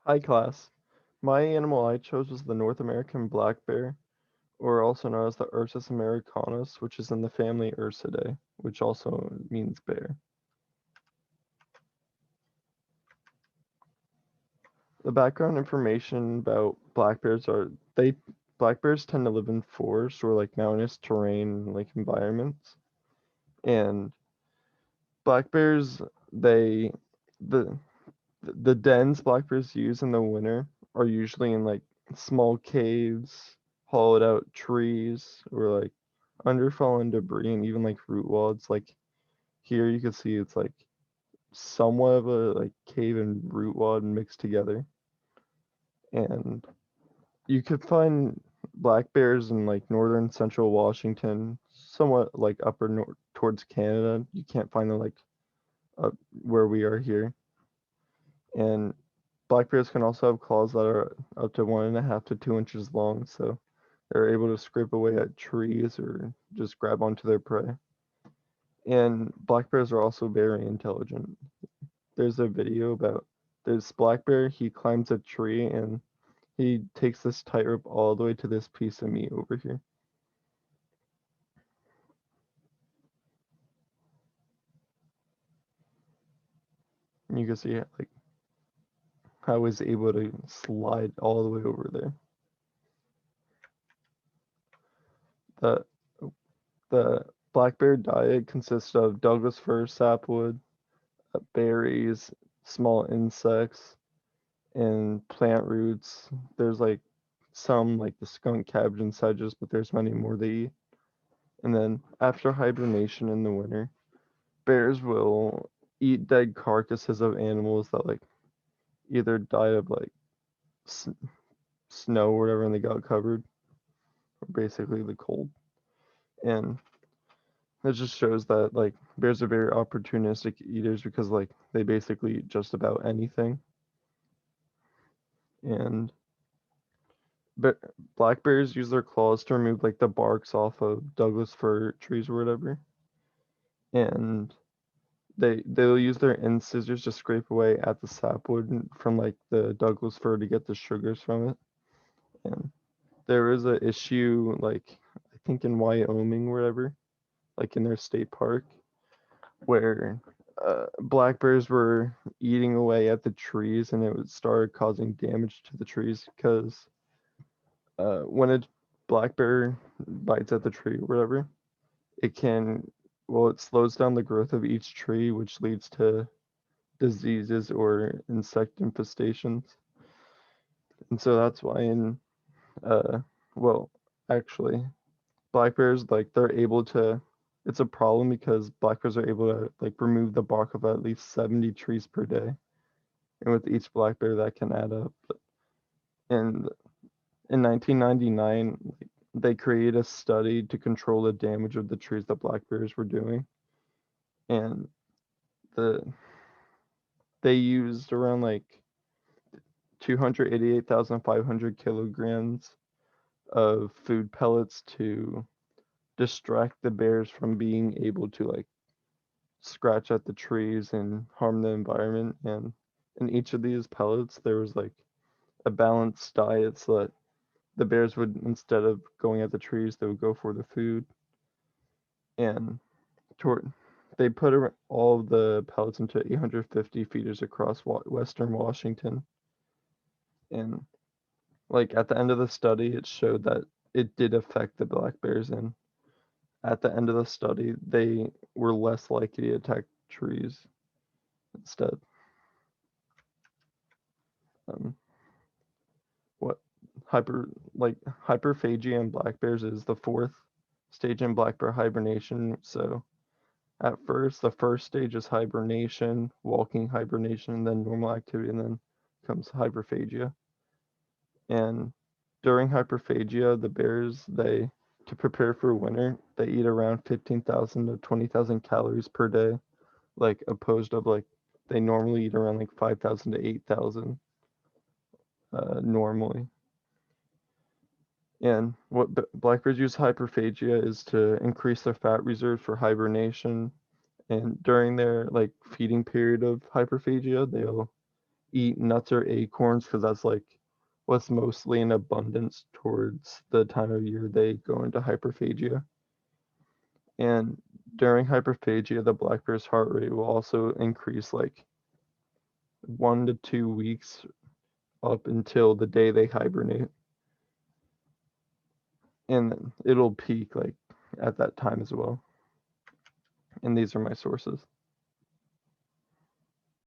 Hi class. My animal I chose was the North American black bear, or also known as the Ursus americanus, which is in the family Ursidae, which also means bear. The background information about black bears are black bears tend to live in forests or like mountainous terrain like environments. And black bears they the the dens black bears use in the winter are usually in like small caves, hollowed out trees, or like under fallen debris and even like root wads. Like here you can see it's like somewhat of a like cave and root wad mixed together. And you could find black bears in like northern central Washington, somewhat like upper north towards Canada. You can't find them like up where we are here. And black bears can also have claws that are up to 1.5 to 2 inches long, so they're able to scrape away at trees or just grab onto their prey. And black bears are also very intelligent. There's a video about this black bear, he climbs a tree and he takes this tightrope all the way to this piece of meat over here. And you can see like how he's able to slide all the way over there. The the black bear diet consists of Douglas fir sapwood, berries, small insects, and plant roots. There's like some like the skunk cabbage and sedges, but there's many more they eat. And then after hibernation in the winter, bears will eat dead carcasses of animals that like either died of like s- snow or whatever and they got covered, or basically the cold. And it just shows that like bears are very opportunistic eaters because like they basically eat just about anything. And but black bears use their claws to remove like the barks off of Douglas fir trees or whatever. And they'll use their end scissors to scrape away at the sapwood from like the Douglas fir to get the sugars from it. And there is a issue like I think in Wyoming or whatever, like in their state park, where black bears were eating away at the trees and it would start causing damage to the trees because when a black bear bites at the tree or whatever, it can, well, it slows down the growth of each tree, which leads to diseases or insect infestations. And so that's why in, uh, well, actually, black bears, like, they're able to, it's a problem because black bears are able to, like, remove the bark of at least 70 trees per day. And with each black bear, that can add up. And in 1999, like, they created a study to control the damage of the trees that black bears were doing. And the they used around like 288,500 kilograms of food pellets to distract the bears from being able to like scratch at the trees and harm the environment. And in each of these pellets, there was like a balanced diet so that the bears would, instead of going at the trees, they would go for the food. And toward, they put all of the pellets into 850 feeders across western Washington. And like at the end of the study, it showed that it did affect the black bears. And at the end of the study, they were less likely to attack trees instead. Um, what like hyperphagia in black bears is the fourth stage in black bear hibernation. So at first, the first stage is hibernation, walking hibernation, then normal activity, and then comes hyperphagia. And during hyperphagia, the bears, they, to prepare for winter, they eat around 15,000 to 20,000 calories per day, like opposed of like they normally eat around like 5,000 to 8,000 normally. And what black bears use hyperphagia is to increase their fat reserves for hibernation. And during their like feeding period of hyperphagia, they'll eat nuts or acorns because that's like what's mostly in abundance towards the time of year they go into hyperphagia. And during hyperphagia, the black bear's heart rate will also increase like 1 to 2 weeks up until the day they hibernate. And then it'll peak like at that time as well. And these are my sources.